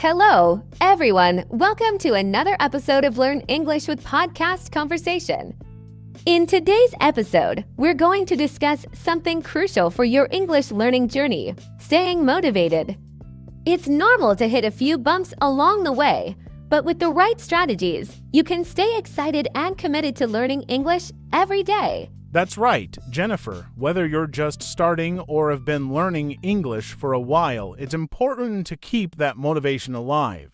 Hello, everyone. Welcome to another episode of Learn English with Podcast Conversation. In today's episode, we're going to discuss something crucial for your English learning journey: staying motivated. It's normal to hit a few bumps along the way, but with the right strategies, you can stay excited and committed to learning English every day. That's right, Jennifer. Whether you're just starting or have been learning English for a while, it's important to keep that motivation alive.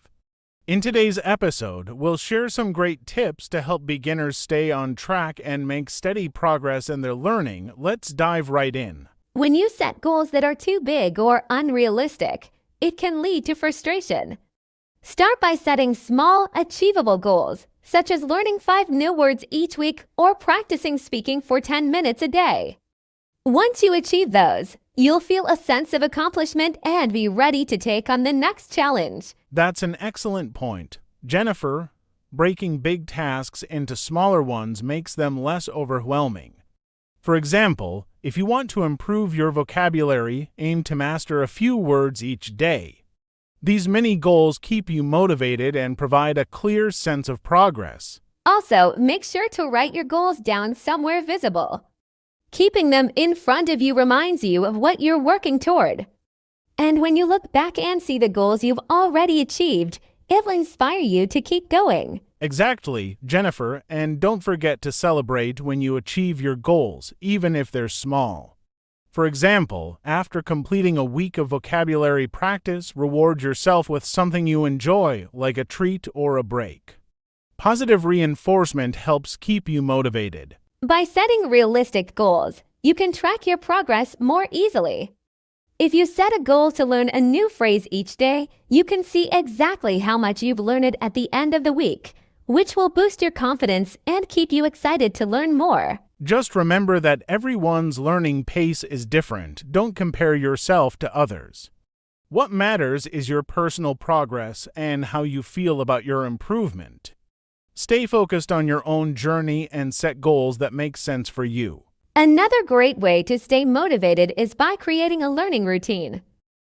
In today's episode, we'll share some great tips to help beginners stay on track and make steady progress in their learning. Let's dive right in. When you set goals that are too big or unrealistic, it can lead to frustration. Start by setting small, achievable goals, such as learning 5 new words each week or practicing speaking for 10 minutes a day. Once you achieve those, you'll feel a sense of accomplishment and be ready to take on the next challenge. That's an excellent point. Jennifer, breaking big tasks into smaller ones makes them less overwhelming. For example, if you want to improve your vocabulary, aim to master a few words each day. These mini goals keep you motivated and provide a clear sense of progress. Also, make sure to write your goals down somewhere visible. Keeping them in front of you reminds you of what you're working toward. And when you look back and see the goals you've already achieved, it will inspire you to keep going. Exactly, Jennifer, and don't forget to celebrate when you achieve your goals, even if they're small. For example, after completing a week of vocabulary practice, reward yourself with something you enjoy, like a treat or a break. Positive reinforcement helps keep you motivated. By setting realistic goals, you can track your progress more easily. If you set a goal to learn a new phrase each day, you can see exactly how much you've learned at the end of the week, which will boost your confidence and keep you excited to learn more. Just remember that everyone's learning pace is different. Don't compare yourself to others. What matters is your personal progress and how you feel about your improvement. Stay focused on your own journey and set goals that make sense for you. Another great way to stay motivated is by creating a learning routine.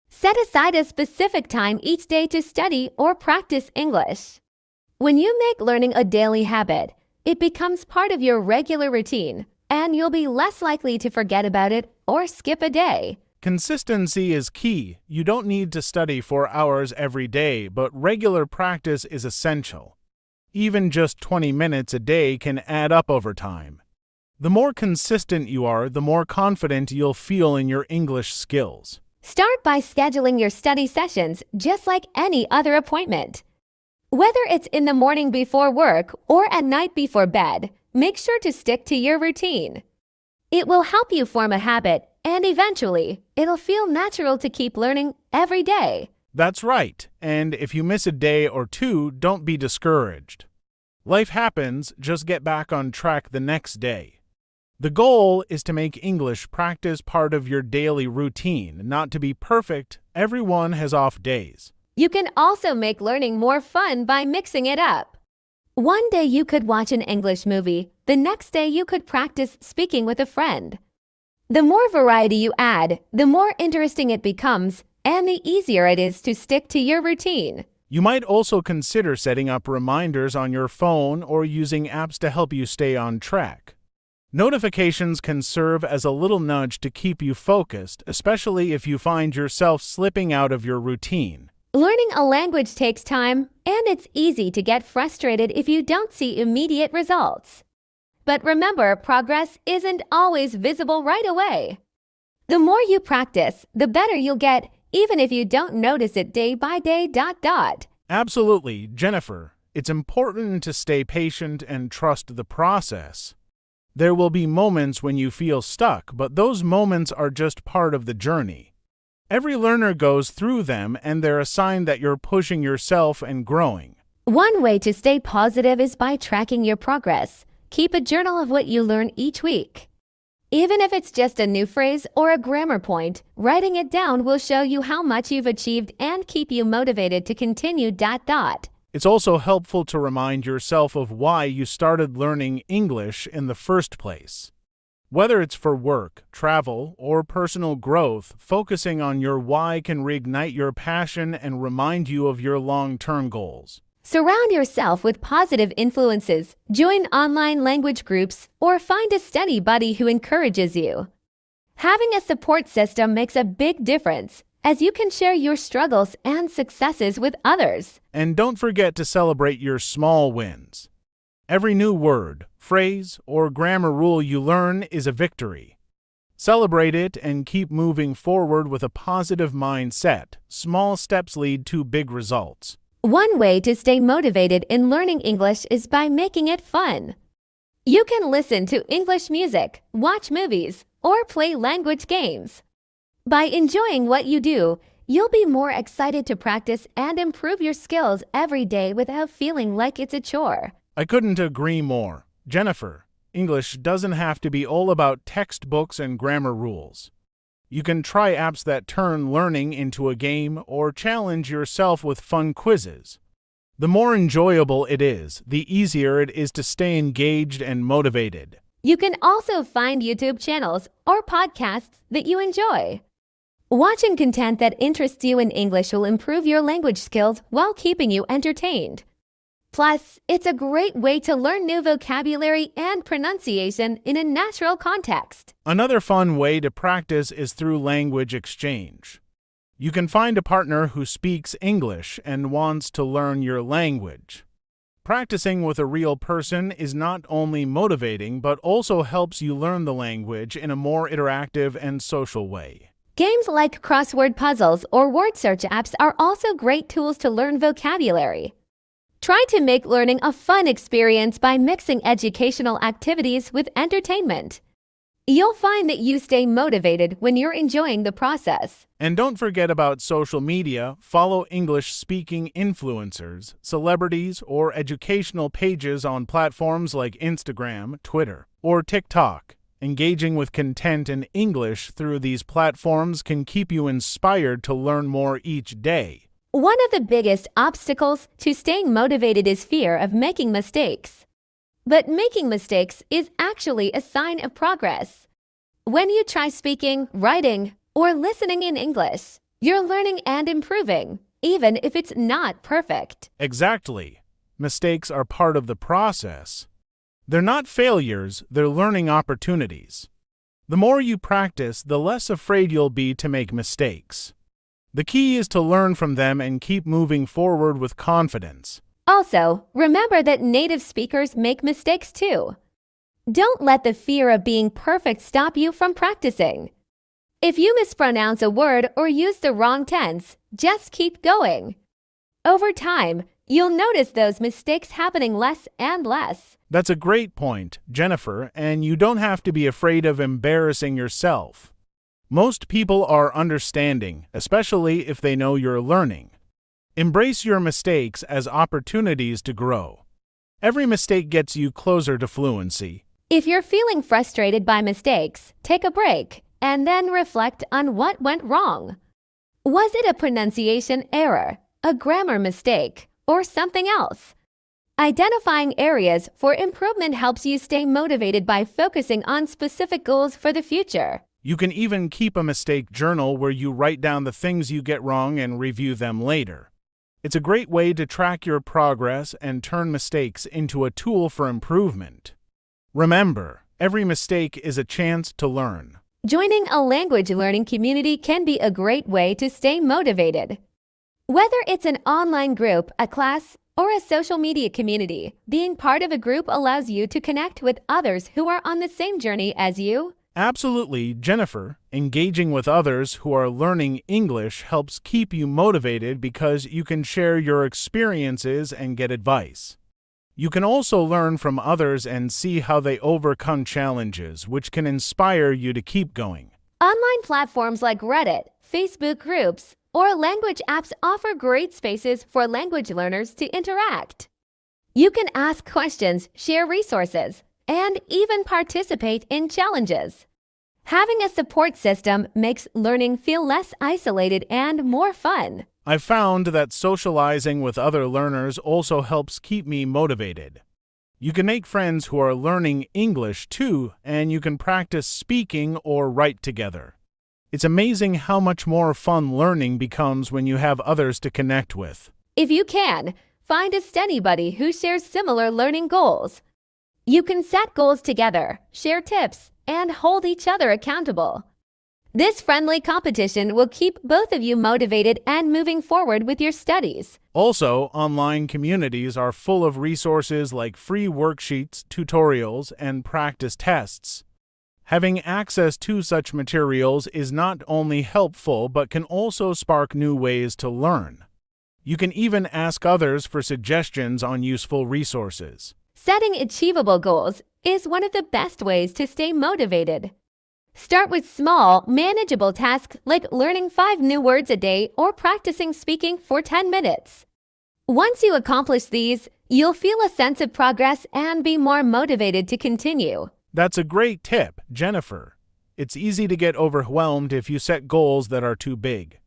Set aside a specific time each day to study or practice English. When you make learning a daily habit, it becomes part of your regular routine, and you'll be less likely to forget about it or skip a day. Consistency is key. You don't need to study for hours every day, but regular practice is essential. Even just 20 minutes a day can add up over time. The more consistent you are, the more confident you'll feel in your English skills. Start by scheduling your study sessions just like any other appointment. Whether it's in the morning before work or at night before bed, make sure to stick to your routine. It will help you form a habit, and eventually, it'll feel natural to keep learning every day. That's right, and if you miss a day or two, don't be discouraged. Life happens, just get back on track the next day. The goal is to make English practice part of your daily routine, not to be perfect. Everyone has off days. You can also make learning more fun by mixing it up. One day you could watch an English movie, the next day you could practice speaking with a friend. The more variety you add, the more interesting it becomes, and the easier it is to stick to your routine. You might also consider setting up reminders on your phone or using apps to help you stay on track. Notifications can serve as a little nudge to keep you focused, especially if you find yourself slipping out of your routine. Learning a language takes time, and it's easy to get frustrated if you don't see immediate results. But remember, progress isn't always visible right away. The more you practice, the better you'll get, even if you don't notice it day by day. Absolutely, Jennifer. It's important to stay patient and trust the process. There will be moments when you feel stuck, but those moments are just part of the journey. Every learner goes through them, and they're a sign that you're pushing yourself and growing. One way to stay positive is by tracking your progress. Keep a journal of what you learn each week. Even if it's just a new phrase or a grammar point, writing it down will show you how much you've achieved and keep you motivated to continue. It's also helpful to remind yourself of why you started learning English in the first place. Whether it's for work, travel, or personal growth, focusing on your why can reignite your passion and remind you of your long-term goals. Surround yourself with positive influences, join online language groups, or find a study buddy who encourages you. Having a support system makes a big difference, as you can share your struggles and successes with others. And don't forget to celebrate your small wins. Every new word, phrase, or grammar rule you learn is a victory. Celebrate it and keep moving forward with a positive mindset. Small steps lead to big results. One way to stay motivated in learning English is by making it fun. You can listen to English music, watch movies, or play language games. By enjoying what you do, you'll be more excited to practice and improve your skills every day without feeling like it's a chore. I couldn't agree more. Jennifer, English doesn't have to be all about textbooks and grammar rules. You can try apps that turn learning into a game or challenge yourself with fun quizzes. The more enjoyable it is, the easier it is to stay engaged and motivated. You can also find YouTube channels or podcasts that you enjoy. Watching content that interests you in English will improve your language skills while keeping you entertained. Plus, it's a great way to learn new vocabulary and pronunciation in a natural context. Another fun way to practice is through language exchange. You can find a partner who speaks English and wants to learn your language. Practicing with a real person is not only motivating but also helps you learn the language in a more interactive and social way. Games like crossword puzzles or word search apps are also great tools to learn vocabulary. Try to make learning a fun experience by mixing educational activities with entertainment. You'll find that you stay motivated when you're enjoying the process. And don't forget about social media. Follow English-speaking influencers, celebrities, or educational pages on platforms like Instagram, Twitter, or TikTok. Engaging with content in English through these platforms can keep you inspired to learn more each day. One of the biggest obstacles to staying motivated is fear of making mistakes. But making mistakes is actually a sign of progress. When you try speaking, writing, or listening in English, you're learning and improving, even if it's not perfect. Exactly. Mistakes are part of the process. They're not failures, they're learning opportunities. The more you practice, the less afraid you'll be to make mistakes. The key is to learn from them and keep moving forward with confidence. Also, remember that native speakers make mistakes too. Don't let the fear of being perfect stop you from practicing. If you mispronounce a word or use the wrong tense, just keep going. Over time, you'll notice those mistakes happening less and less. That's a great point, Jennifer, and you don't have to be afraid of embarrassing yourself. Most people are understanding, especially if they know you're learning. Embrace your mistakes as opportunities to grow. Every mistake gets you closer to fluency. If you're feeling frustrated by mistakes, take a break and then reflect on what went wrong. Was it a pronunciation error, a grammar mistake, or something else? Identifying areas for improvement helps you stay motivated by focusing on specific goals for the future. You can even keep a mistake journal where you write down the things you get wrong and review them later. It's a great way to track your progress and turn mistakes into a tool for improvement. Remember, every mistake is a chance to learn. Joining a language learning community can be a great way to stay motivated. Whether it's an online group, a class, or a social media community, being part of a group allows you to connect with others who are on the same journey as you. Absolutely, Jennifer. Engaging with others who are learning English helps keep you motivated because you can share your experiences and get advice. You can also learn from others and see how they overcome challenges, which can inspire you to keep going. Online platforms like Reddit, Facebook groups, or language apps offer great spaces for language learners to interact. You can ask questions, share resources, and even participate in challenges. Having a support system makes learning feel less isolated and more fun. I've found that socializing with other learners also helps keep me motivated. You can make friends who are learning English too, and you can practice speaking or write together. It's amazing how much more fun learning becomes when you have others to connect with. If you can, find a study buddy who shares similar learning goals. You can set goals together, share tips, and hold each other accountable. This friendly competition will keep both of you motivated and moving forward with your studies. Also, online communities are full of resources like free worksheets, tutorials, and practice tests. Having access to such materials is not only helpful but can also spark new ways to learn. You can even ask others for suggestions on useful resources. Setting achievable goals is one of the best ways to stay motivated. Start with small, manageable tasks like learning 5 new words a day or practicing speaking for 10 minutes. Once you accomplish these, you'll feel a sense of progress and be more motivated to continue. That's a great tip, Jennifer. It's easy to get overwhelmed if you set goals that are too big.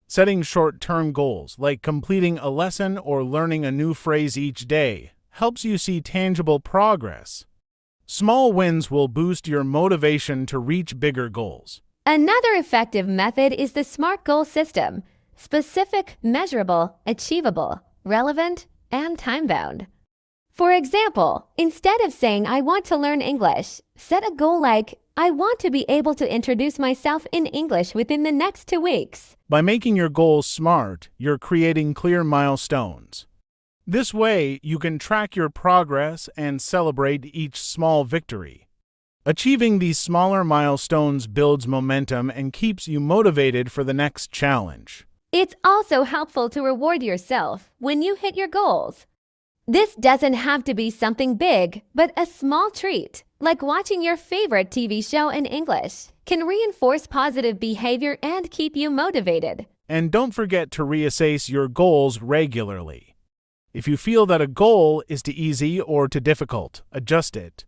Setting short-term goals, like completing a lesson or learning a new phrase each day, helps you see tangible progress. Small wins will boost your motivation to reach bigger goals. Another effective method is the SMART goal system: specific, measurable, achievable, relevant, and time-bound. For example, instead of saying, "I want to learn English," set a goal like, "I want to be able to introduce myself in English within the next 2 weeks." By making your goals SMART, you're creating clear milestones. This way, you can track your progress and celebrate each small victory. Achieving these smaller milestones builds momentum and keeps you motivated for the next challenge. It's also helpful to reward yourself when you hit your goals. This doesn't have to be something big, but a small treat, like watching your favorite TV show in English, can reinforce positive behavior and keep you motivated. And don't forget to reassess your goals regularly. If you feel that a goal is too easy or too difficult, adjust it.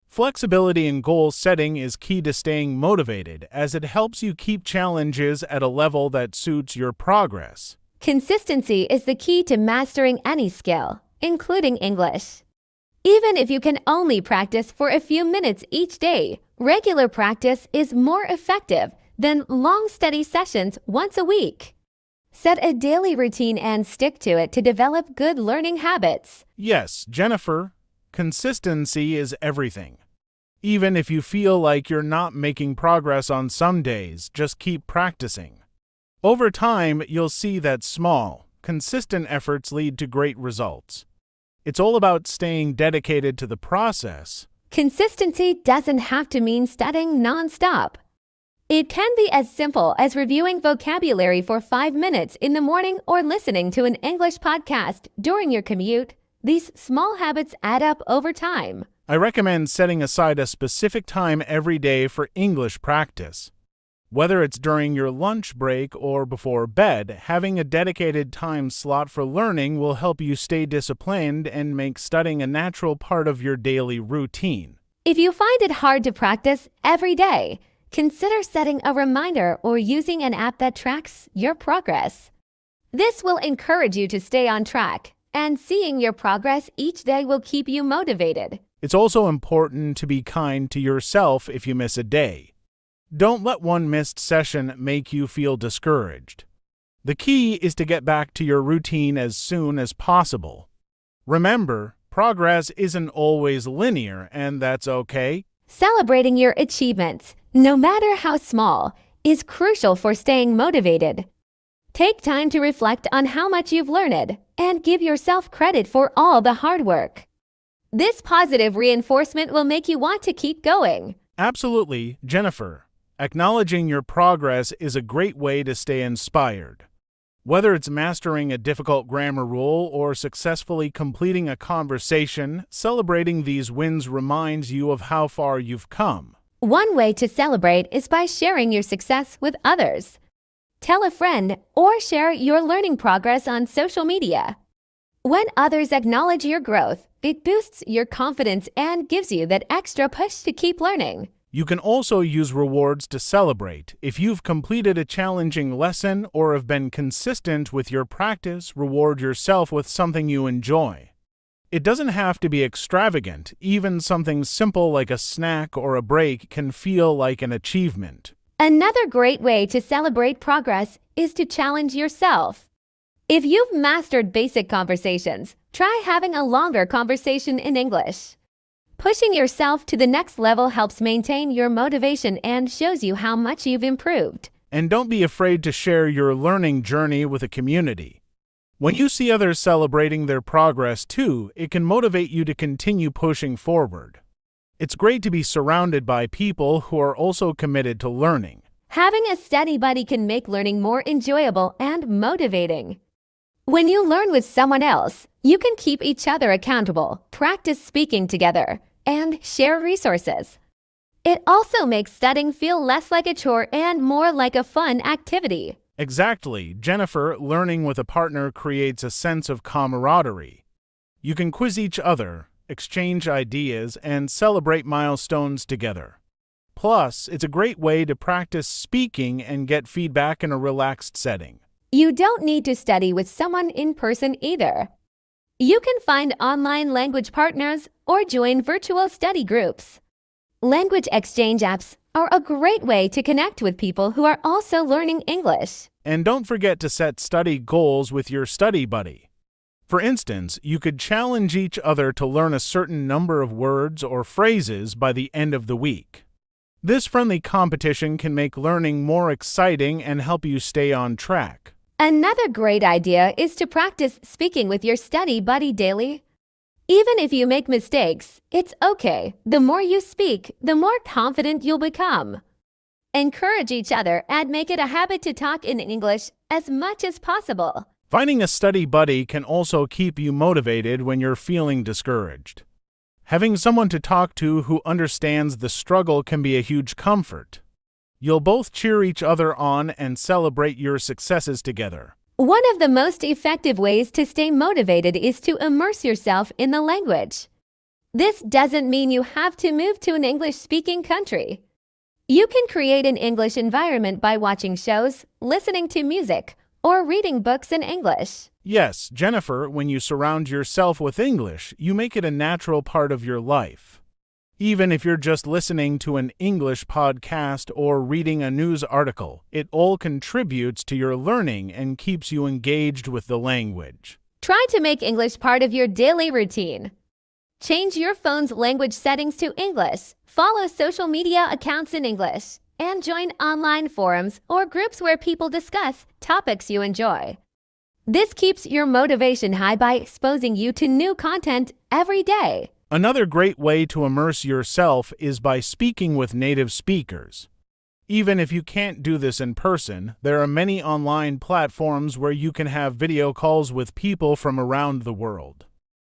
Flexibility in goal setting is key to staying motivated, as it helps you keep challenges at a level that suits your progress. Consistency is the key to mastering any skill, including English. Even if you can only practice for a few minutes each day, regular practice is more effective than long, steady sessions once a week. Set a daily routine and stick to it to develop good learning habits. Yes, Jennifer, consistency is everything. Even if you feel like you're not making progress on some days, just keep practicing. Over time, you'll see that small, consistent efforts lead to great results. It's all about staying dedicated to the process. Consistency doesn't have to mean studying non-stop. It can be as simple as reviewing vocabulary for 5 minutes in the morning or listening to an English podcast during your commute. These small habits add up over time. I recommend setting aside a specific time every day for English practice. Whether it's during your lunch break or before bed, having a dedicated time slot for learning will help you stay disciplined and make studying a natural part of your daily routine. If you find it hard to practice every day, consider setting a reminder or using an app that tracks your progress. This will encourage you to stay on track, and seeing your progress each day will keep you motivated. It's also important to be kind to yourself if you miss a day. Don't let one missed session make you feel discouraged. The key is to get back to your routine as soon as possible. Remember, progress isn't always linear, and that's okay. Celebrating your achievements, no matter how small, is crucial for staying motivated. Take time to reflect on how much you've learned and give yourself credit for all the hard work. This positive reinforcement will make you want to keep going. Absolutely, Jennifer. Acknowledging your progress is a great way to stay inspired. Whether it's mastering a difficult grammar rule or successfully completing a conversation, celebrating these wins reminds you of how far you've come. One way to celebrate is by sharing your success with others. Tell a friend or share your learning progress on social media. When others acknowledge your growth, it boosts your confidence and gives you that extra push to keep learning. You can also use rewards to celebrate. If you've completed a challenging lesson or have been consistent with your practice, reward yourself with something you enjoy. It doesn't have to be extravagant. Even something simple like a snack or a break can feel like an achievement. Another great way to celebrate progress is to challenge yourself. If you've mastered basic conversations, try having a longer conversation in English. Pushing yourself to the next level helps maintain your motivation and shows you how much you've improved. And don't be afraid to share your learning journey with a community. When you see others celebrating their progress too, it can motivate you to continue pushing forward. It's great to be surrounded by people who are also committed to learning. Having a study buddy can make learning more enjoyable and motivating. When you learn with someone else, you can keep each other accountable, practice speaking together, and share resources. It also makes studying feel less like a chore and more like a fun activity. Exactly, Jennifer, learning with a partner creates a sense of camaraderie. You can quiz each other, exchange ideas, and celebrate milestones together. Plus, it's a great way to practice speaking and get feedback in a relaxed setting. You don't need to study with someone in person either. You can find online language partners or join virtual study groups. Language exchange apps are a great way to connect with people who are also learning English. And don't forget to set study goals with your study buddy. For instance, you could challenge each other to learn a certain number of words or phrases by the end of the week. This friendly competition can make learning more exciting and help you stay on track. Another great idea is to practice speaking with your study buddy daily. Even if you make mistakes, it's okay. The more you speak, the more confident you'll become. Encourage each other and make it a habit to talk in English as much as possible. Finding a study buddy can also keep you motivated when you're feeling discouraged. Having someone to talk to who understands the struggle can be a huge comfort. You'll both cheer each other on and celebrate your successes together. One of the most effective ways to stay motivated is to immerse yourself in the language. This doesn't mean you have to move to an English-speaking country. You can create an English environment by watching shows, listening to music, or reading books in English. Yes, Jennifer, when you surround yourself with English, you make it a natural part of your life. Even if you're just listening to an English podcast or reading a news article, it all contributes to your learning and keeps you engaged with the language. Try to make English part of your daily routine. Change your phone's language settings to English, follow social media accounts in English, and join online forums or groups where people discuss topics you enjoy. This keeps your motivation high by exposing you to new content every day. Another great way to immerse yourself is by speaking with native speakers. Even if you can't do this in person, there are many online platforms where you can have video calls with people from around the world.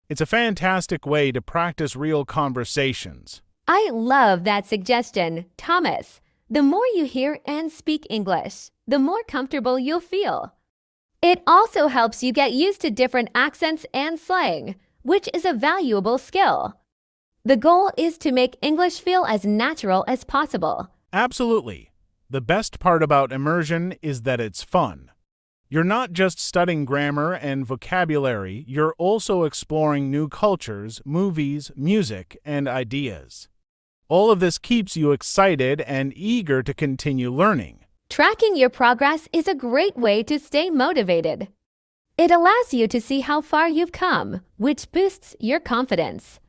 It's a fantastic way to practice real conversations. I love that suggestion, Thomas. The more you hear and speak English, the more comfortable you'll feel. It also helps you get used to different accents and slang, which is a valuable skill. The goal is to make English feel as natural as possible. Absolutely. The best part about immersion is that it's fun. You're not just studying grammar and vocabulary, you're also exploring new cultures, movies, music, and ideas. All of this keeps you excited and eager to continue learning. Tracking your progress is a great way to stay motivated. It allows you to see how far you've come, which boosts your confidence.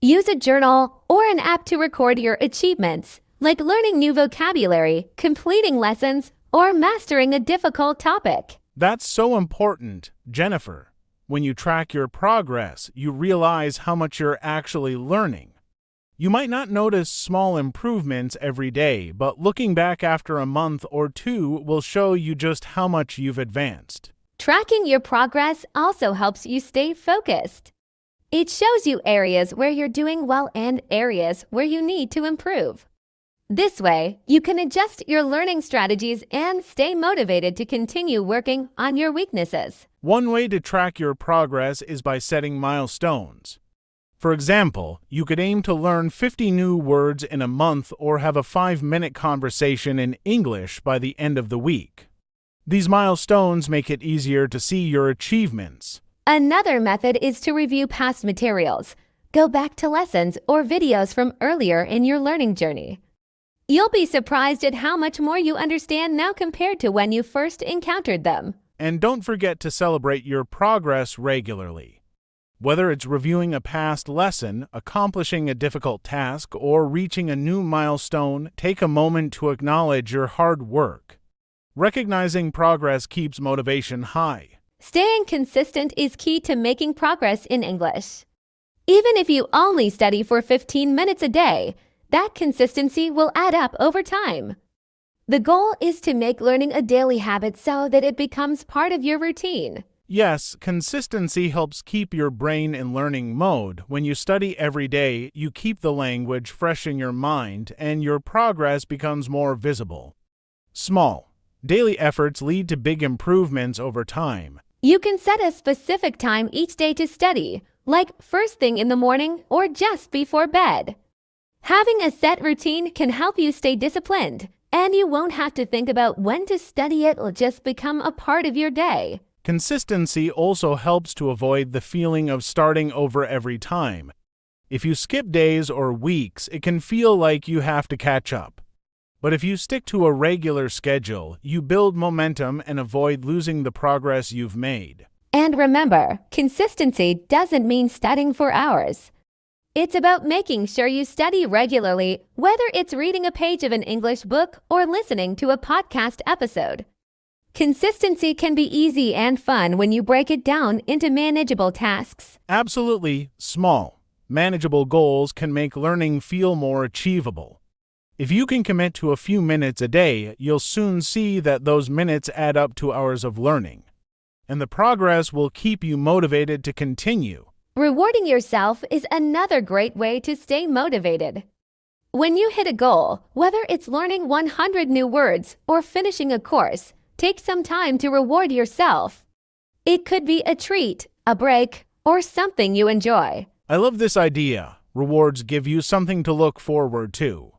Use a journal or an app to record your achievements, like learning new vocabulary, completing lessons, or mastering a difficult topic. That's so important, Jennifer. When you track your progress, you realize how much you're actually learning. You might not notice small improvements every day, but looking back after a month or two will show you just how much you've advanced. Tracking your progress also helps you stay focused. It shows you areas where you're doing well and areas where you need to improve. This way, you can adjust your learning strategies and stay motivated to continue working on your weaknesses. One way to track your progress is by setting milestones. For example, you could aim to learn 50 new words in a month or have a 5-minute conversation in English by the end of the week. These milestones make it easier to see your achievements. Another method is to review past materials. Go back to lessons or videos from earlier in your learning journey. You'll be surprised at how much more you understand now compared to when you first encountered them. And don't forget to celebrate your progress regularly. Whether it's reviewing a past lesson, accomplishing a difficult task, or reaching a new milestone, take a moment to acknowledge your hard work. Recognizing progress keeps motivation high. Staying consistent is key to making progress in English. Even if you only study for 15 minutes a day, that consistency will add up over time. The goal is to make learning a daily habit so that it becomes part of your routine. Yes, consistency helps keep your brain in learning mode. When you study every day, you keep the language fresh in your mind, and your progress becomes more visible. Small, daily efforts lead to big improvements over time. You can set a specific time each day to study, like first thing in the morning or just before bed. Having a set routine can help you stay disciplined, and you won't have to think about when to study. It will just become a part of your day. Consistency also helps to avoid the feeling of starting over every time. If you skip days or weeks, it can feel like you have to catch up. But if you stick to a regular schedule, you build momentum and avoid losing the progress you've made. And remember, consistency doesn't mean studying for hours. It's about making sure you study regularly, whether it's reading a page of an English book or listening to a podcast episode. Consistency can be easy and fun when you break it down into manageable tasks. Absolutely, small, manageable goals can make learning feel more achievable. If you can commit to a few minutes a day, you'll soon see that those minutes add up to hours of learning. And the progress will keep you motivated to continue. Rewarding yourself is another great way to stay motivated. When you hit a goal, whether it's learning 100 new words or finishing a course, take some time to reward yourself. It could be a treat, a break, or something you enjoy. I love this idea. Rewards give you something to look forward to.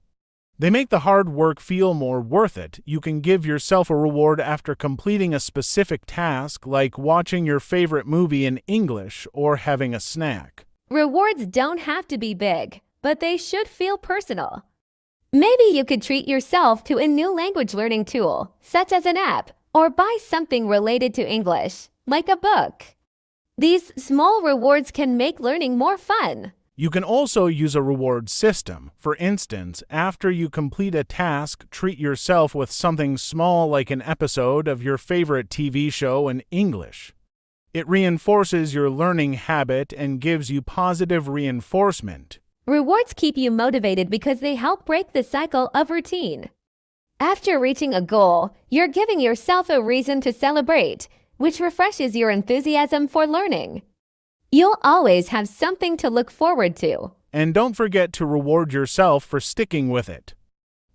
They make the hard work feel more worth it. You can give yourself a reward after completing a specific task, like watching your favorite movie in English or having a snack. Rewards don't have to be big, but they should feel personal. Maybe you could treat yourself to a new language learning tool, such as an app, or buy something related to English, like a book. These small rewards can make learning more fun. You can also use a reward system. For instance, after you complete a task, treat yourself with something small like an episode of your favorite TV show in English. It reinforces your learning habit and gives you positive reinforcement. Rewards keep you motivated because they help break the cycle of routine. After reaching a goal, you're giving yourself a reason to celebrate, which refreshes your enthusiasm for learning. You'll always have something to look forward to. And don't forget to reward yourself for sticking with it.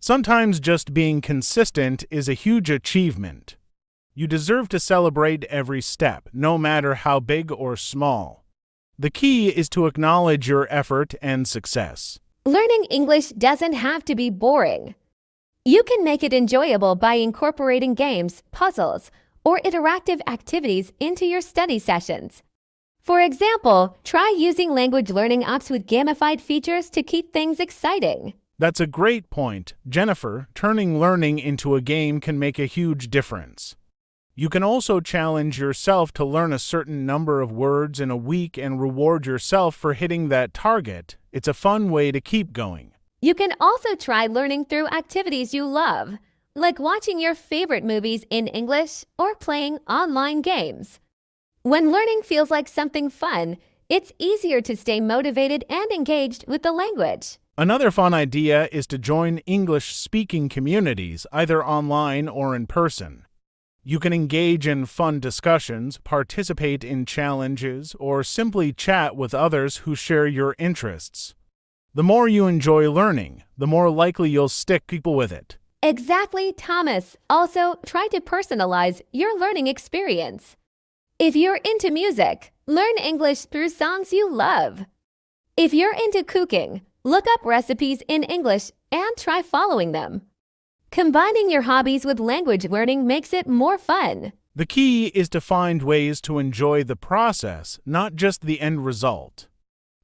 Sometimes just being consistent is a huge achievement. You deserve to celebrate every step, no matter how big or small. The key is to acknowledge your effort and success. Learning English doesn't have to be boring. You can make it enjoyable by incorporating games, puzzles, or interactive activities into your study sessions. For example, try using language learning apps with gamified features to keep things exciting. That's a great point, Jennifer. Turning learning into a game can make a huge difference. You can also challenge yourself to learn a certain number of words in a week and reward yourself for hitting that target. It's a fun way to keep going. You can also try learning through activities you love, like watching your favorite movies in English or playing online games. When learning feels like something fun, it's easier to stay motivated and engaged with the language. Another fun idea is to join English-speaking communities, either online or in person. You can engage in fun discussions, participate in challenges, or simply chat with others who share your interests. The more you enjoy learning, the more likely you'll stick with it. Exactly, Thomas. Also, try to personalize your learning experience. If you're into music, learn English through songs you love. If you're into cooking, look up recipes in English and try following them. Combining your hobbies with language learning makes it more fun. The key is to find ways to enjoy the process, not just the end result.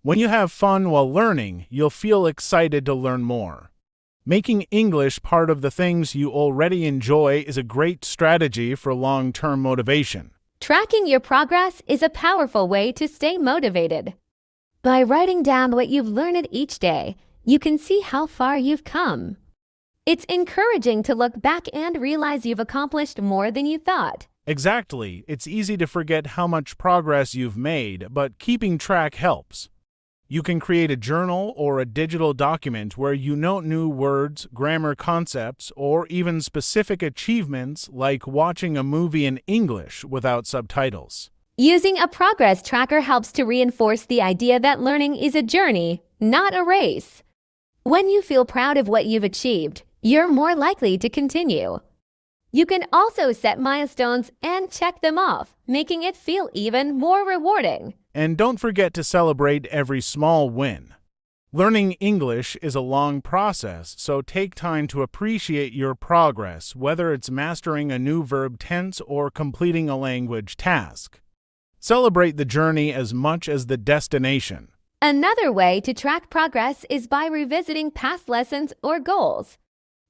When you have fun while learning, you'll feel excited to learn more. Making English part of the things you already enjoy is a great strategy for long-term motivation. Tracking your progress is a powerful way to stay motivated. By writing down what you've learned each day, you can see how far you've come. It's encouraging to look back and realize you've accomplished more than you thought. Exactly. It's easy to forget how much progress you've made, but keeping track helps. You can create a journal or a digital document where you note new words, grammar concepts, or even specific achievements like watching a movie in English without subtitles. Using a progress tracker helps to reinforce the idea that learning is a journey, not a race. When you feel proud of what you've achieved, you're more likely to continue. You can also set milestones and check them off, making it feel even more rewarding. And don't forget to celebrate every small win. Learning English is a long process, so take time to appreciate your progress, whether it's mastering a new verb tense or completing a language task. Celebrate the journey as much as the destination. Another way to track progress is by revisiting past lessons or goals.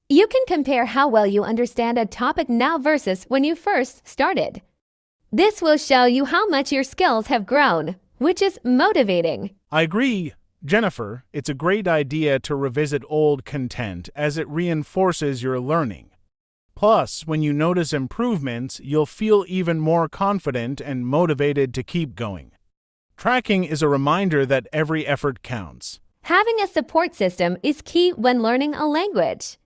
You can compare how well you understand a topic now versus when you first started. This will show you how much your skills have grown, which is motivating. I agree, Jennifer. It's a great idea to revisit old content as it reinforces your learning. Plus, when you notice improvements, you'll feel even more confident and motivated to keep going. Tracking is a reminder that every effort counts. Having a support system is key when learning a language.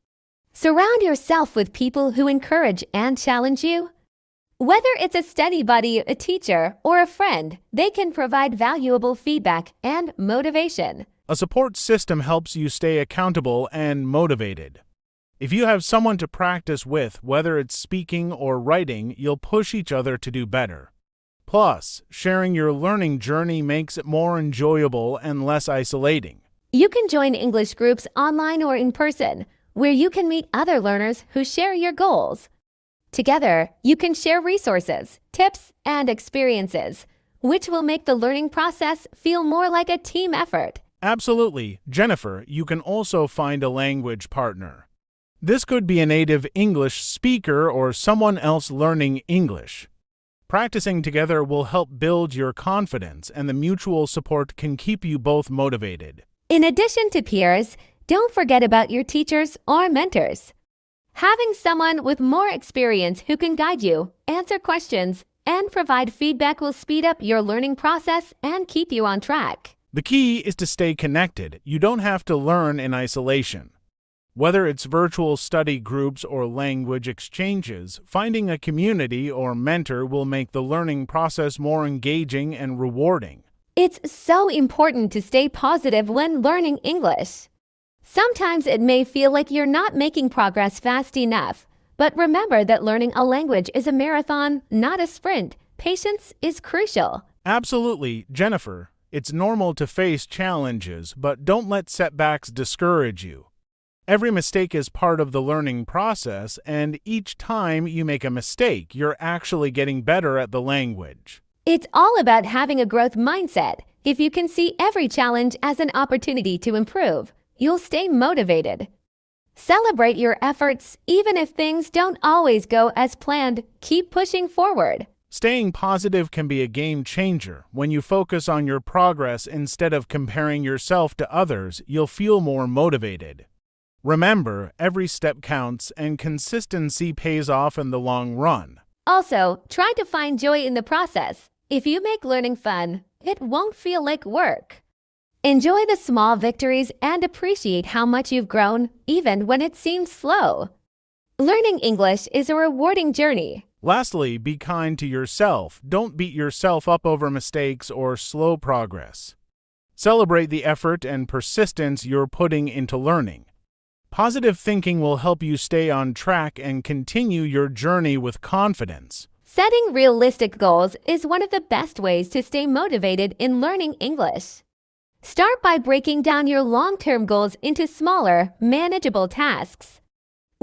Surround yourself with people who encourage and challenge you. Whether it's a study buddy, a teacher, or a friend, they can provide valuable feedback and motivation. A support system helps you stay accountable and motivated. If you have someone to practice with, whether it's speaking or writing, you'll push each other to do better. Plus, sharing your learning journey makes it more enjoyable and less isolating. You can join English groups online or in person, where you can meet other learners who share your goals. Together, you can share resources, tips, and experiences, which will make the learning process feel more like a team effort. Absolutely. Jennifer, you can also find a language partner. This could be a native English speaker or someone else learning English. Practicing together will help build your confidence, and the mutual support can keep you both motivated. In addition to peers, don't forget about your teachers or mentors. Having someone with more experience who can guide you, answer questions, and provide feedback will speed up your learning process and keep you on track. The key is to stay connected. You don't have to learn in isolation. Whether it's virtual study groups or language exchanges, finding a community or mentor will make the learning process more engaging and rewarding. It's so important to stay positive when learning English. Sometimes it may feel like you're not making progress fast enough, but remember that learning a language is a marathon, not a sprint. Patience is crucial. Absolutely, Jennifer. It's normal to face challenges, but don't let setbacks discourage you. Every mistake is part of the learning process, and each time you make a mistake, you're actually getting better at the language. It's all about having a growth mindset. If you can see every challenge as an opportunity to improve, you'll stay motivated. Celebrate your efforts, even if things don't always go as planned. Keep pushing forward. Staying positive can be a game changer. When you focus on your progress instead of comparing yourself to others, you'll feel more motivated. Remember, every step counts, and consistency pays off in the long run. Also, try to find joy in the process. If you make learning fun, it won't feel like work. Enjoy the small victories and appreciate how much you've grown, even when it seems slow. Learning English is a rewarding journey. Lastly, be kind to yourself. Don't beat yourself up over mistakes or slow progress. Celebrate the effort and persistence you're putting into learning. Positive thinking will help you stay on track and continue your journey with confidence. Setting realistic goals is one of the best ways to stay motivated in learning English. Start by breaking down your long-term goals into smaller, manageable tasks.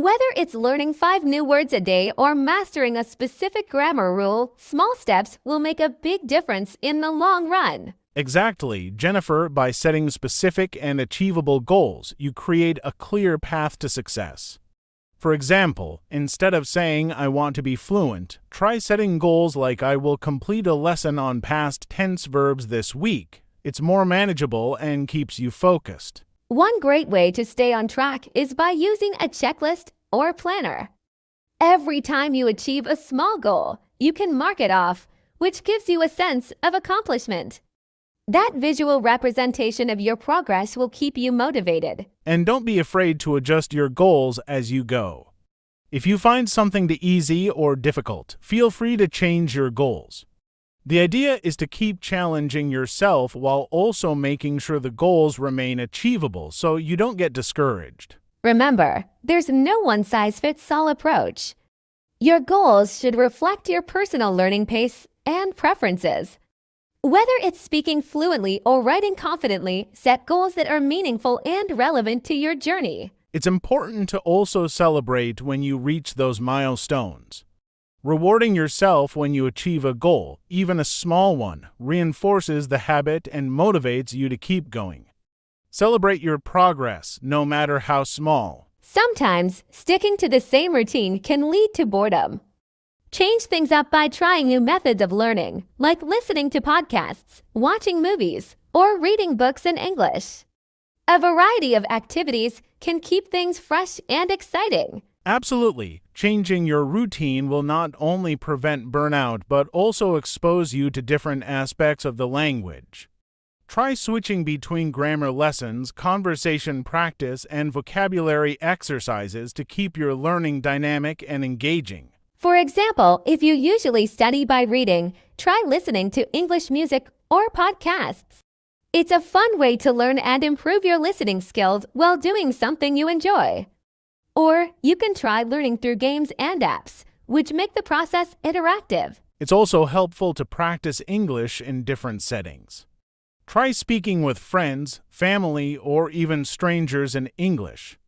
Whether it's learning 5 new words a day or mastering a specific grammar rule, small steps will make a big difference in the long run. Exactly, Jennifer. By setting specific and achievable goals, you create a clear path to success. For example, instead of saying, "I want to be fluent," try setting goals like, "I will complete a lesson on past tense verbs this week." It's more manageable and keeps you focused. One great way to stay on track is by using a checklist or planner. Every time you achieve a small goal, you can mark it off, which gives you a sense of accomplishment. That visual representation of your progress will keep you motivated. And don't be afraid to adjust your goals as you go. If you find something too easy or difficult, feel free to change your goals. The idea is to keep challenging yourself while also making sure the goals remain achievable so you don't get discouraged. Remember, there's no one-size-fits-all approach. Your goals should reflect your personal learning pace and preferences. Whether it's speaking fluently or writing confidently, set goals that are meaningful and relevant to your journey. It's important to also celebrate when you reach those milestones. Rewarding yourself when you achieve a goal, even a small one, reinforces the habit and motivates you to keep going. Celebrate your progress, no matter how small. Sometimes, sticking to the same routine can lead to boredom. Change things up by trying new methods of learning, like listening to podcasts, watching movies, or reading books in English. A variety of activities can keep things fresh and exciting. Absolutely. Changing your routine will not only prevent burnout but also expose you to different aspects of the language. Try switching between grammar lessons, conversation practice, and vocabulary exercises to keep your learning dynamic and engaging. For example, if you usually study by reading, try listening to English music or podcasts. It's a fun way to learn and improve your listening skills while doing something you enjoy. Or you can try learning through games and apps, which make the process interactive. It's also helpful to practice English in different settings. Try speaking with friends, family, or even strangers in English.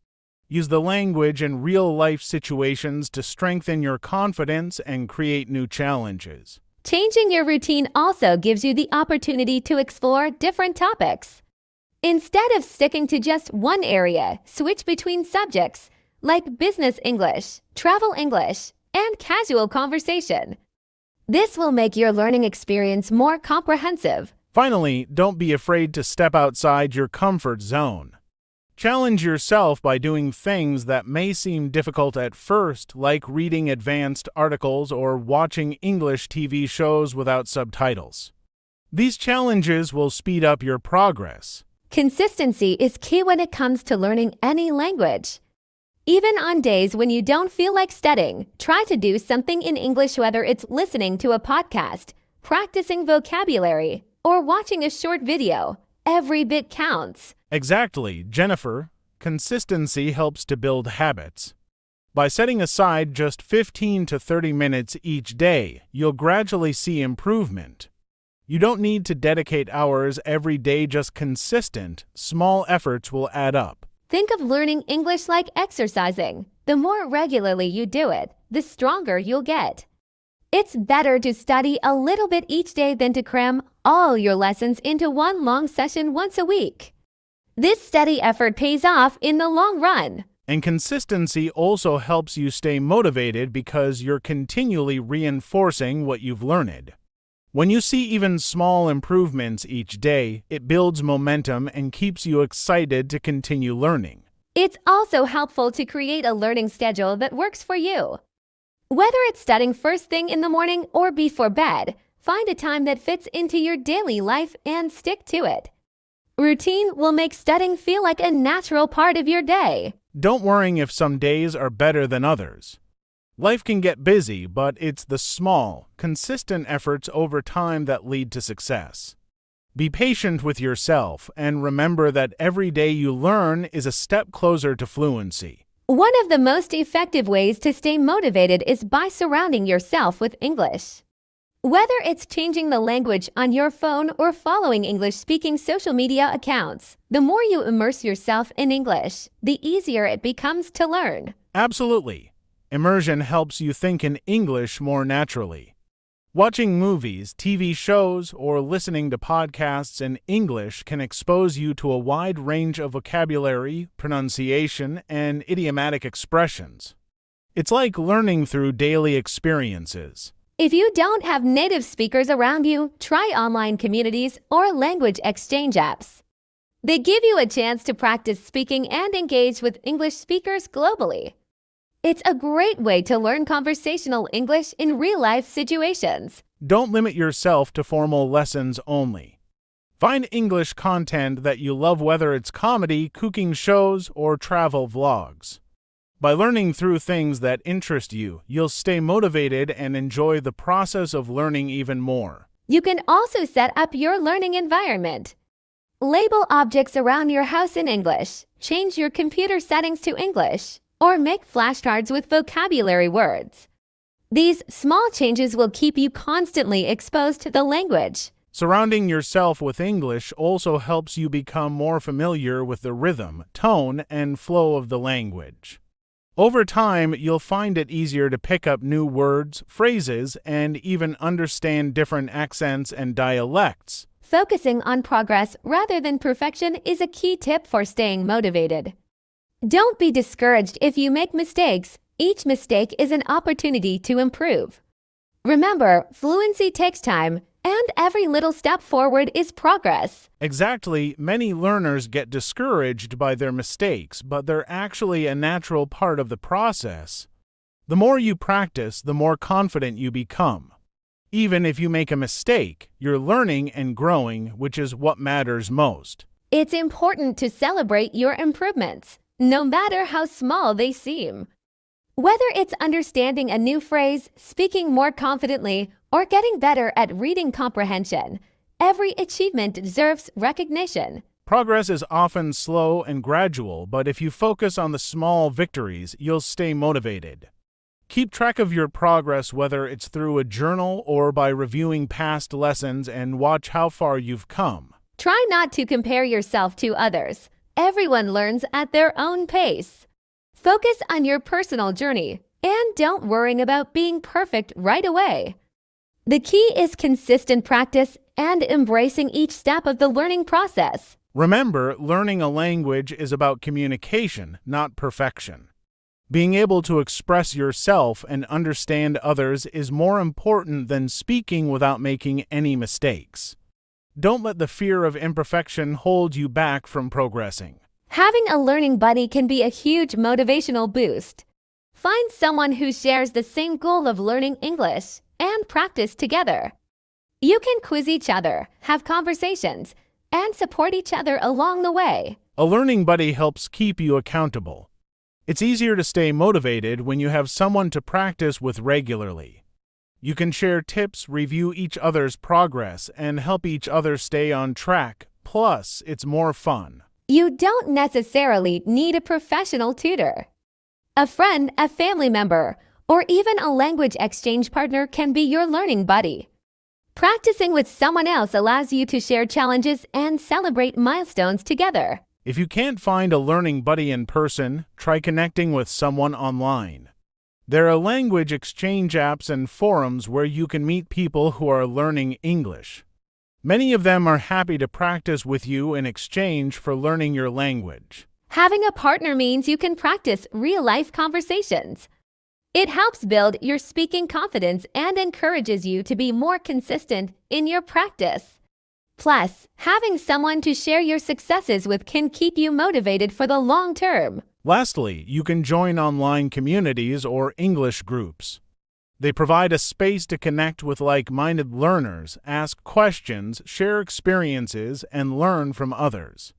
Use the language in real-life situations to strengthen your confidence and create new challenges. Changing your routine also gives you the opportunity to explore different topics. Instead of sticking to just one area, switch between subjects like business English, travel English, and casual conversation. This will make your learning experience more comprehensive. Finally, don't be afraid to step outside your comfort zone. Challenge yourself by doing things that may seem difficult at first, like reading advanced articles or watching English TV shows without subtitles. These challenges will speed up your progress. Consistency is key when it comes to learning any language. Even on days when you don't feel like studying, try to do something in English, whether it's listening to a podcast, practicing vocabulary, or watching a short video. Every bit counts. Exactly, Jennifer. Consistency helps to build habits. By setting aside just 15 to 30 minutes each day, you'll gradually see improvement. You don't need to dedicate hours every day, just consistent, small efforts will add up. Think of learning English like exercising. The more regularly you do it, the stronger you'll get. It's better to study a little bit each day than to cram all your lessons into one long session once a week. This steady effort pays off in the long run. And consistency also helps you stay motivated because you're continually reinforcing what you've learned. When you see even small improvements each day, it builds momentum and keeps you excited to continue learning. It's also helpful to create a learning schedule that works for you. Whether it's studying first thing in the morning or before bed, find a time that fits into your daily life and stick to it. Routine will make studying feel like a natural part of your day. Don't worry if some days are better than others. Life can get busy, but it's the small, consistent efforts over time that lead to success. Be patient with yourself and remember that every day you learn is a step closer to fluency. One of the most effective ways to stay motivated is by surrounding yourself with English. Whether it's changing the language on your phone or following English-speaking social media accounts, the more you immerse yourself in English, the easier it becomes to learn. Absolutely. Immersion helps you think in English more naturally. Watching movies, TV shows, or listening to podcasts in English can expose you to a wide range of vocabulary, pronunciation, and idiomatic expressions. It's like learning through daily experiences. If you don't have native speakers around you, try online communities or language exchange apps. They give you a chance to practice speaking and engage with English speakers globally. It's a great way to learn conversational English in real-life situations. Don't limit yourself to formal lessons only. Find English content that you love, whether it's comedy, cooking shows, or travel vlogs. By learning through things that interest you, you'll stay motivated and enjoy the process of learning even more. You can also set up your learning environment. Label objects around your house in English, change your computer settings to English, or make flashcards with vocabulary words. These small changes will keep you constantly exposed to the language. Surrounding yourself with English also helps you become more familiar with the rhythm, tone, and flow of the language. Over time, you'll find it easier to pick up new words, phrases, and even understand different accents and dialects. Focusing on progress rather than perfection is a key tip for staying motivated. Don't be discouraged if you make mistakes. Each mistake is an opportunity to improve. Remember, fluency takes time, and every little step forward is progress. Exactly, many learners get discouraged by their mistakes, but they're actually a natural part of the process. The more you practice, the more confident you become. Even if you make a mistake, you're learning and growing, which is what matters most. It's important to celebrate your improvements, no matter how small they seem. Whether it's understanding a new phrase, speaking more confidently, or getting better at reading comprehension, every achievement deserves recognition. Progress is often slow and gradual, but if you focus on the small victories, you'll stay motivated. Keep track of your progress, whether it's through a journal or by reviewing past lessons, and watch how far you've come. Try not to compare yourself to others. Everyone learns at their own pace. Focus on your personal journey and don't worry about being perfect right away. The key is consistent practice and embracing each step of the learning process. Remember, learning a language is about communication, not perfection. Being able to express yourself and understand others is more important than speaking without making any mistakes. Don't let the fear of imperfection hold you back from progressing. Having a learning buddy can be a huge motivational boost. Find someone who shares the same goal of learning English and practice together. You can quiz each other, have conversations, and support each other along the way. A learning buddy helps keep you accountable. It's easier to stay motivated when you have someone to practice with regularly. You can share tips, review each other's progress, and help each other stay on track. Plus, it's more fun. You don't necessarily need a professional tutor. A friend, a family member, or even a language exchange partner can be your learning buddy. Practicing with someone else allows you to share challenges and celebrate milestones together. If you can't find a learning buddy in person, try connecting with someone online. There are language exchange apps and forums where you can meet people who are learning English. Many of them are happy to practice with you in exchange for learning your language. Having a partner means you can practice real-life conversations. It helps build your speaking confidence and encourages you to be more consistent in your practice. Plus, having someone to share your successes with can keep you motivated for the long term. Lastly, you can join online communities or English groups. They provide a space to connect with like-minded learners, ask questions, share experiences, and learn from others.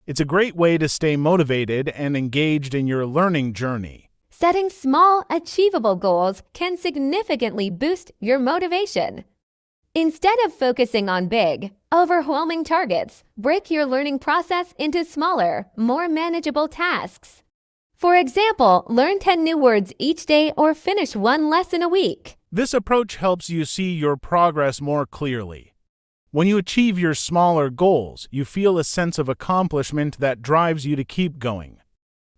It's a great way to stay motivated and engaged in your learning journey. Setting small, achievable goals can significantly boost your motivation. Instead of focusing on big, overwhelming targets, break your learning process into smaller, more manageable tasks. For example, learn 10 new words each day or finish one lesson a week. This approach helps you see your progress more clearly. When you achieve your smaller goals, you feel a sense of accomplishment that drives you to keep going.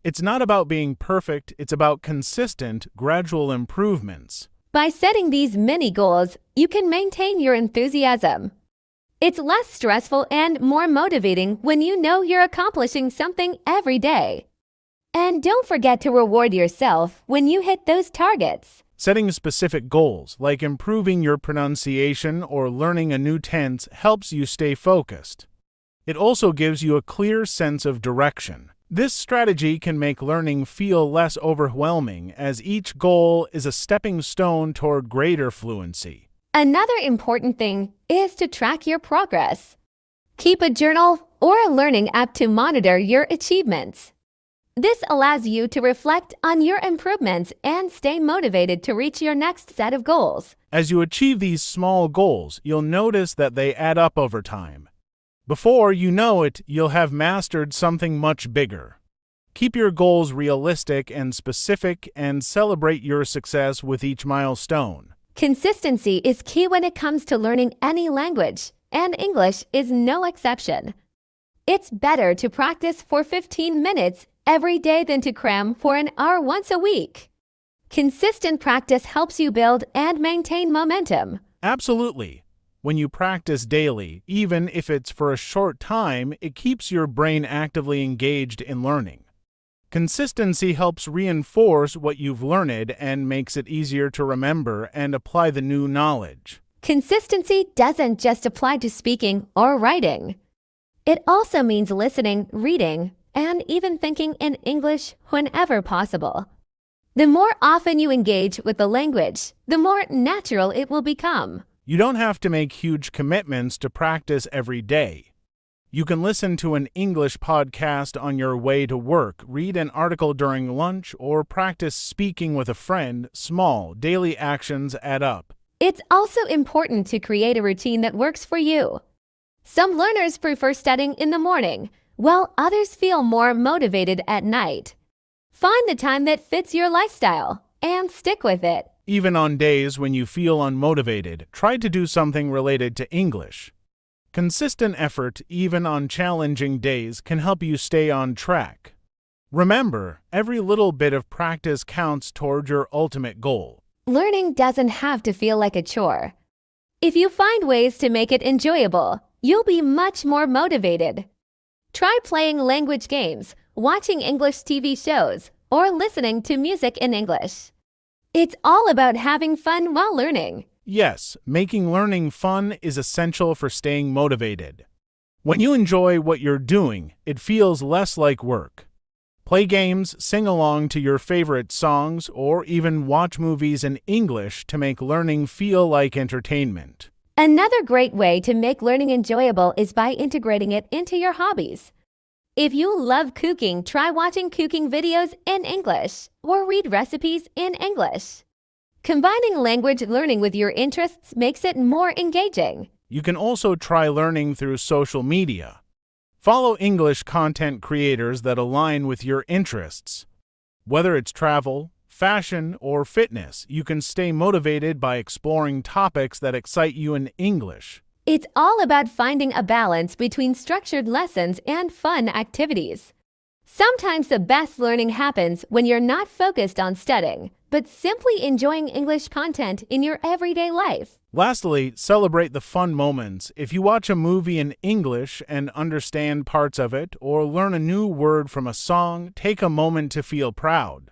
It's not about being perfect, it's about consistent, gradual improvements. By setting these mini goals, you can maintain your enthusiasm. It's less stressful and more motivating when you know you're accomplishing something every day. And don't forget to reward yourself when you hit those targets. Setting specific goals, like improving your pronunciation or learning a new tense, helps you stay focused. It also gives you a clear sense of direction. This strategy can make learning feel less overwhelming, as each goal is a stepping stone toward greater fluency. Another important thing is to track your progress. Keep a journal or a learning app to monitor your achievements. This allows you to reflect on your improvements and stay motivated to reach your next set of goals. As you achieve these small goals, you'll notice that they add up over time. Before you know it, you'll have mastered something much bigger. Keep your goals realistic and specific and celebrate your success with each milestone. Consistency is key when it comes to learning any language, and English is no exception. It's better to practice for 15 minutes every day than to cram for an hour once a week. Consistent practice helps you build and maintain momentum. Absolutely. When you practice daily, even if it's for a short time, it keeps your brain actively engaged in learning. Consistency helps reinforce what you've learned and makes it easier to remember and apply the new knowledge. Consistency doesn't just apply to speaking or writing. It also means listening, reading, and even thinking in English whenever possible. The more often you engage with the language, the more natural it will become. You don't have to make huge commitments to practice every day. You can listen to an English podcast on your way to work, read an article during lunch, or practice speaking with a friend. Small, daily actions add up. It's also important to create a routine that works for you. Some learners prefer studying in the morning, while others feel more motivated at night. Find the time that fits your lifestyle and stick with it. Even on days when you feel unmotivated, try to do something related to English. Consistent effort, even on challenging days, can help you stay on track. Remember, every little bit of practice counts toward your ultimate goal. Learning doesn't have to feel like a chore. If you find ways to make it enjoyable, you'll be much more motivated. Try playing language games, watching English TV shows, or listening to music in English. It's all about having fun while learning. Yes, making learning fun is essential for staying motivated. When you enjoy what you're doing, it feels less like work. Play games, sing along to your favorite songs, or even watch movies in English to make learning feel like entertainment. Another great way to make learning enjoyable is by integrating it into your hobbies. If you love cooking, try watching cooking videos in English or read recipes in English. Combining language learning with your interests makes it more engaging. You can also try learning through social media. Follow English content creators that align with your interests. Whether it's travel, fashion, or fitness, you can stay motivated by exploring topics that excite you in English. It's all about finding a balance between structured lessons and fun activities. Sometimes the best learning happens when you're not focused on studying, but simply enjoying English content in your everyday life. Lastly, celebrate the fun moments. If you watch a movie in English and understand parts of it, or learn a new word from a song, take a moment to feel proud.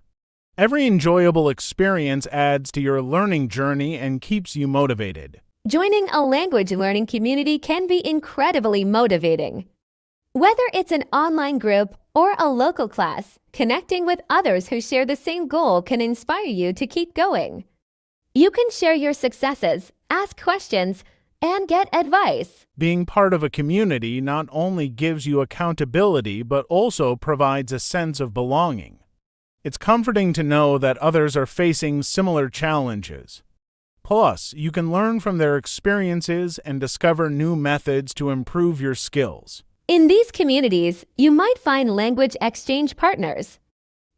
Every enjoyable experience adds to your learning journey and keeps you motivated. Joining a language learning community can be incredibly motivating. Whether it's an online group or a local class, connecting with others who share the same goal can inspire you to keep going. You can share your successes, ask questions, and get advice. Being part of a community not only gives you accountability but also provides a sense of belonging. It's comforting to know that others are facing similar challenges. Plus, you can learn from their experiences and discover new methods to improve your skills. In these communities, you might find language exchange partners.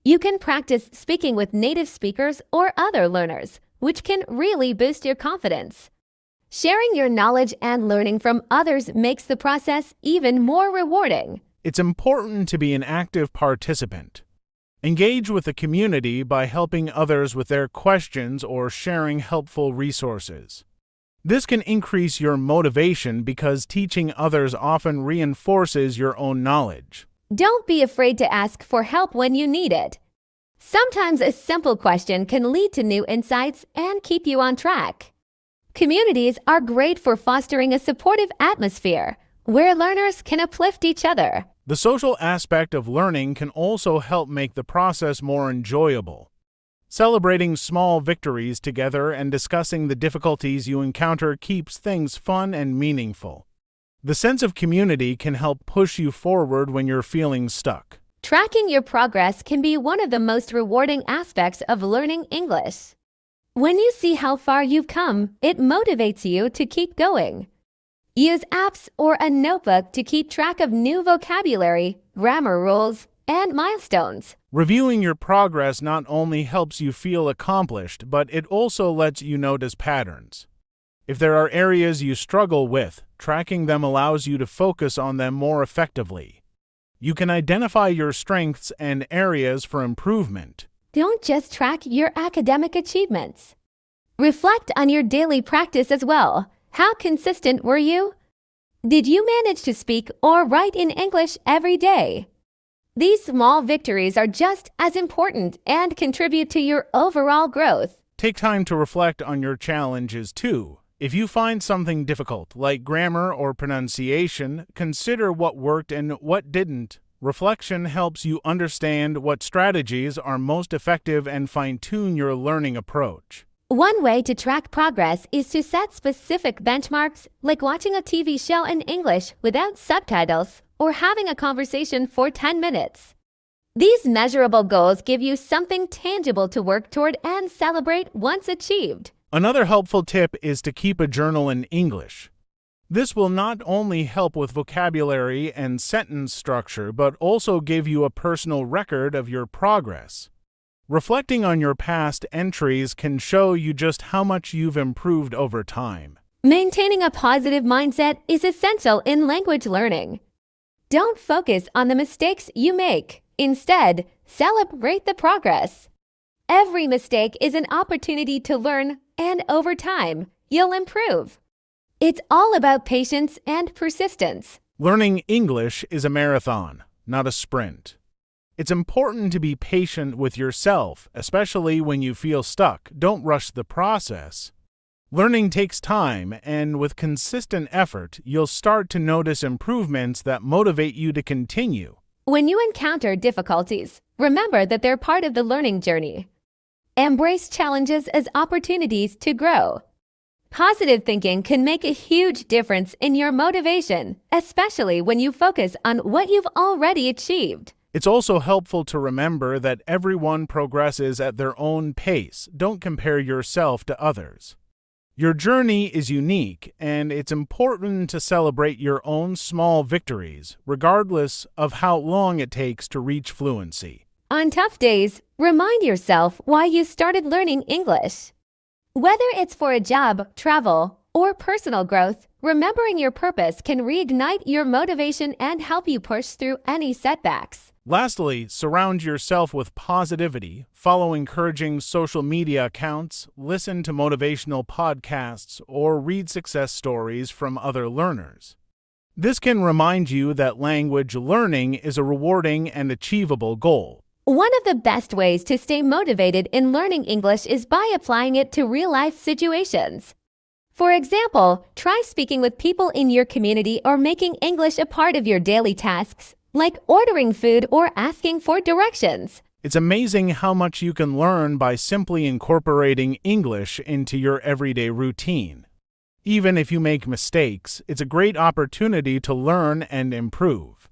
You can practice speaking with native speakers or other learners, which can really boost your confidence. Sharing your knowledge and learning from others makes the process even more rewarding. It's important to be an active participant. Engage with the community by helping others with their questions or sharing helpful resources. This can increase your motivation because teaching others often reinforces your own knowledge. Don't be afraid to ask for help when you need it. Sometimes a simple question can lead to new insights and keep you on track. Communities are great for fostering a supportive atmosphere where learners can uplift each other. The social aspect of learning can also help make the process more enjoyable. Celebrating small victories together and discussing the difficulties you encounter keeps things fun and meaningful. The sense of community can help push you forward when you're feeling stuck. Tracking your progress can be one of the most rewarding aspects of learning English. When you see how far you've come, it motivates you to keep going. Use apps or a notebook to keep track of new vocabulary, grammar rules, and milestones. Reviewing your progress not only helps you feel accomplished, but it also lets you notice patterns. If there are areas you struggle with, tracking them allows you to focus on them more effectively. You can identify your strengths and areas for improvement. Don't just track your academic achievements. Reflect on your daily practice as well. How consistent were you? Did you manage to speak or write in English every day? These small victories are just as important and contribute to your overall growth. Take time to reflect on your challenges too. If you find something difficult, like grammar or pronunciation, consider what worked and what didn't. Reflection helps you understand what strategies are most effective and fine-tune your learning approach. One way to track progress is to set specific benchmarks, like watching a TV show in English without subtitles or having a conversation for 10 minutes. These measurable goals give you something tangible to work toward and celebrate once achieved. Another helpful tip is to keep a journal in English. This will not only help with vocabulary and sentence structure, but also give you a personal record of your progress. Reflecting on your past entries can show you just how much you've improved over time. Maintaining a positive mindset is essential in language learning. Don't focus on the mistakes you make. Instead, celebrate the progress. Every mistake is an opportunity to learn, and over time, you'll improve. It's all about patience and persistence. Learning English is a marathon, not a sprint. It's important to be patient with yourself, especially when you feel stuck. Don't rush the process. Learning takes time, and with consistent effort, you'll start to notice improvements that motivate you to continue. When you encounter difficulties, remember that they're part of the learning journey. Embrace challenges as opportunities to grow. Positive thinking can make a huge difference in your motivation, especially when you focus on what you've already achieved. It's also helpful to remember that everyone progresses at their own pace. Don't compare yourself to others. Your journey is unique, and it's important to celebrate your own small victories, regardless of how long it takes to reach fluency. On tough days, remind yourself why you started learning English. Whether it's for a job, travel, or personal growth, remembering your purpose can reignite your motivation and help you push through any setbacks. Lastly, surround yourself with positivity, follow encouraging social media accounts, listen to motivational podcasts, or read success stories from other learners. This can remind you that language learning is a rewarding and achievable goal. One of the best ways to stay motivated in learning English is by applying it to real-life situations. For example, try speaking with people in your community or making English a part of your daily tasks, like ordering food or asking for directions. It's amazing how much you can learn by simply incorporating English into your everyday routine. Even if you make mistakes, it's a great opportunity to learn and improve.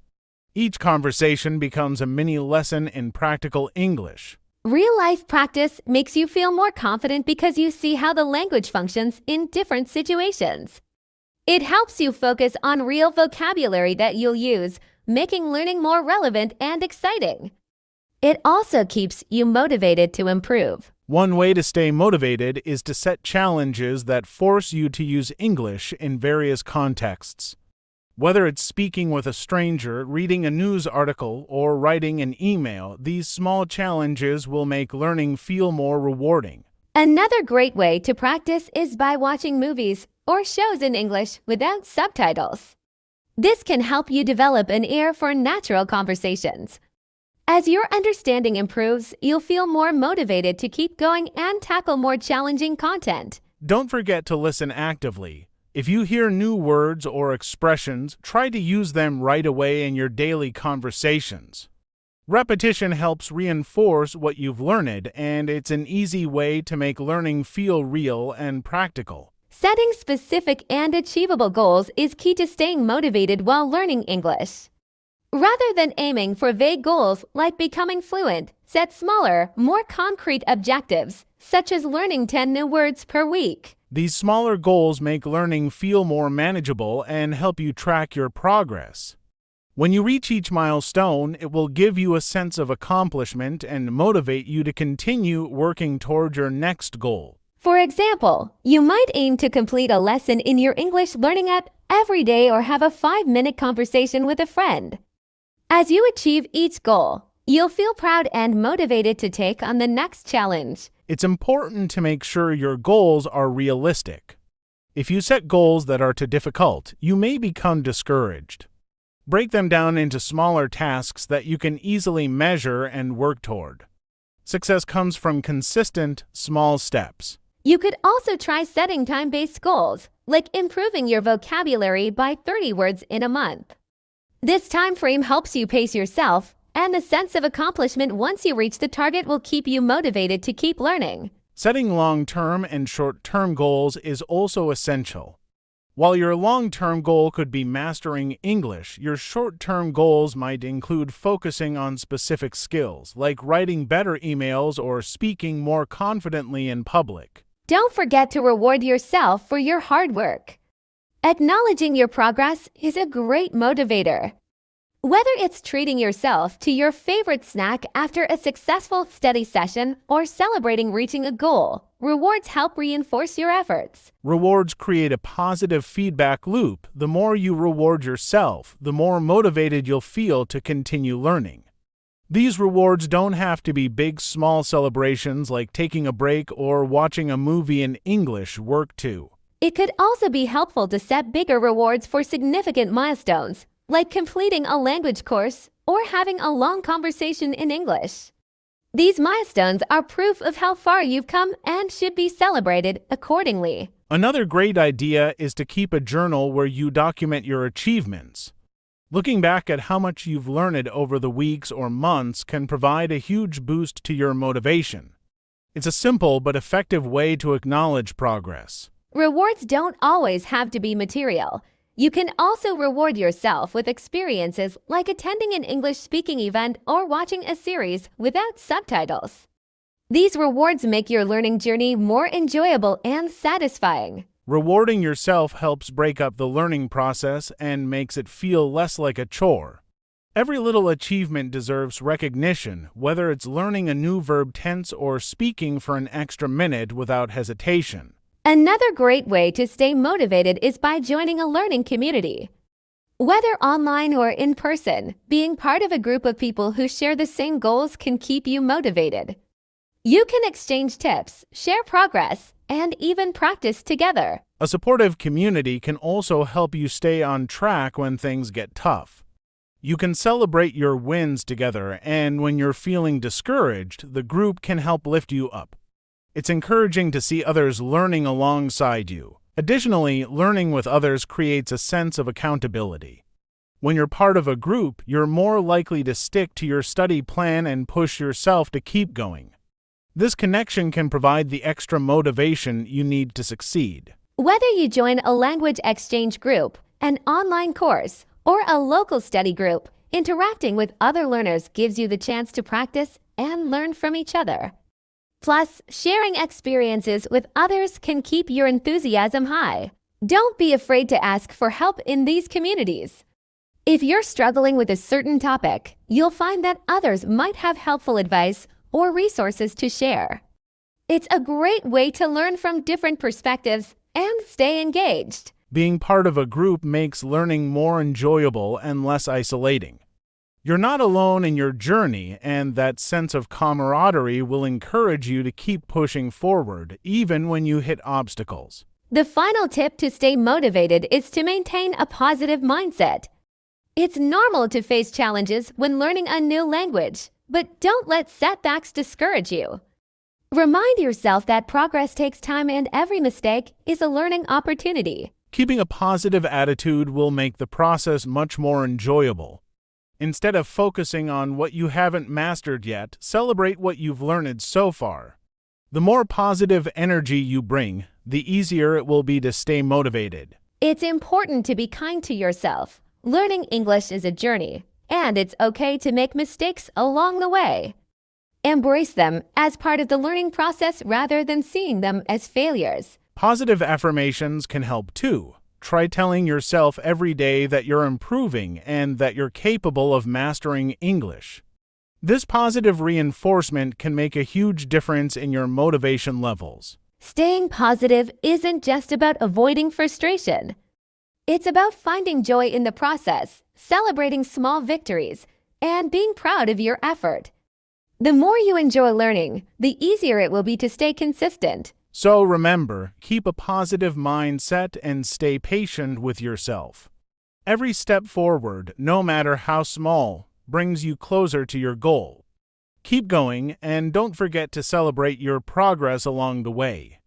Each conversation becomes a mini lesson in practical English. Real-life practice makes you feel more confident because you see how the language functions in different situations. It helps you focus on real vocabulary that you'll use, making learning more relevant and exciting. It also keeps you motivated to improve. One way to stay motivated is to set challenges that force you to use English in various contexts. Whether it's speaking with a stranger, reading a news article, or writing an email, these small challenges will make learning feel more rewarding. Another great way to practice is by watching movies or shows in English without subtitles. This can help you develop an ear for natural conversations. As your understanding improves, you'll feel more motivated to keep going and tackle more challenging content. Don't forget to listen actively. If you hear new words or expressions, try to use them right away in your daily conversations. Repetition helps reinforce what you've learned, and it's an easy way to make learning feel real and practical. Setting specific and achievable goals is key to staying motivated while learning English. Rather than aiming for vague goals like becoming fluent, set smaller, more concrete objectives, such as learning 10 new words per week. These smaller goals make learning feel more manageable and help you track your progress. When you reach each milestone, it will give you a sense of accomplishment and motivate you to continue working toward your next goal. For example, you might aim to complete a lesson in your English learning app every day or have a 5-minute conversation with a friend. As you achieve each goal, you'll feel proud and motivated to take on the next challenge. It's important to make sure your goals are realistic. If you set goals that are too difficult, you may become discouraged. Break them down into smaller tasks that you can easily measure and work toward. Success comes from consistent, small steps. You could also try setting time-based goals, like improving your vocabulary by 30 words in a month. This time frame helps you pace yourself, and the sense of accomplishment once you reach the target will keep you motivated to keep learning. Setting long-term and short-term goals is also essential. While your long-term goal could be mastering English, your short-term goals might include focusing on specific skills, like writing better emails or speaking more confidently in public. Don't forget to reward yourself for your hard work. Acknowledging your progress is a great motivator. Whether it's treating yourself to your favorite snack after a successful study session or celebrating reaching a goal, rewards help reinforce your efforts. Rewards create a positive feedback loop. The more you reward yourself, the more motivated you'll feel to continue learning. These rewards don't have to be big, small celebrations like taking a break or watching a movie in English work too. It could also be helpful to set bigger rewards for significant milestones, like completing a language course or having a long conversation in English. These milestones are proof of how far you've come and should be celebrated accordingly. Another great idea is to keep a journal where you document your achievements. Looking back at how much you've learned over the weeks or months can provide a huge boost to your motivation. It's a simple but effective way to acknowledge progress. Rewards don't always have to be material. You can also reward yourself with experiences like attending an English speaking event or watching a series without subtitles. These rewards make your learning journey more enjoyable and satisfying. Rewarding yourself helps break up the learning process and makes it feel less like a chore. Every little achievement deserves recognition, whether it's learning a new verb tense or speaking for an extra minute without hesitation. Another great way to stay motivated is by joining a learning community. Whether online or in person, being part of a group of people who share the same goals can keep you motivated. You can exchange tips, share progress, and even practice together. A supportive community can also help you stay on track when things get tough. You can celebrate your wins together, and when you're feeling discouraged, the group can help lift you up. It's encouraging to see others learning alongside you. Additionally, learning with others creates a sense of accountability. When you're part of a group, you're more likely to stick to your study plan and push yourself to keep going. This connection can provide the extra motivation you need to succeed. Whether you join a language exchange group, an online course, or a local study group, interacting with other learners gives you the chance to practice and learn from each other. Plus, sharing experiences with others can keep your enthusiasm high. Don't be afraid to ask for help in these communities. If you're struggling with a certain topic, you'll find that others might have helpful advice or resources to share. It's a great way to learn from different perspectives and stay engaged. Being part of a group makes learning more enjoyable and less isolating. You're not alone in your journey, and that sense of camaraderie will encourage you to keep pushing forward, even when you hit obstacles. The final tip to stay motivated is to maintain a positive mindset. It's normal to face challenges when learning a new language, but don't let setbacks discourage you. Remind yourself that progress takes time and every mistake is a learning opportunity. Keeping a positive attitude will make the process much more enjoyable. Instead of focusing on what you haven't mastered yet, celebrate what you've learned so far. The more positive energy you bring, the easier it will be to stay motivated. It's important to be kind to yourself. Learning English is a journey, and it's okay to make mistakes along the way. Embrace them as part of the learning process rather than seeing them as failures. Positive affirmations can help too. Try telling yourself every day that you're improving and that you're capable of mastering English. This positive reinforcement can make a huge difference in your motivation levels. Staying positive isn't just about avoiding frustration. It's about finding joy in the process, celebrating small victories, and being proud of your effort. The more you enjoy learning, the easier it will be to stay consistent. So remember, keep a positive mindset and stay patient with yourself. Every step forward, no matter how small, brings you closer to your goal. Keep going and don't forget to celebrate your progress along the way.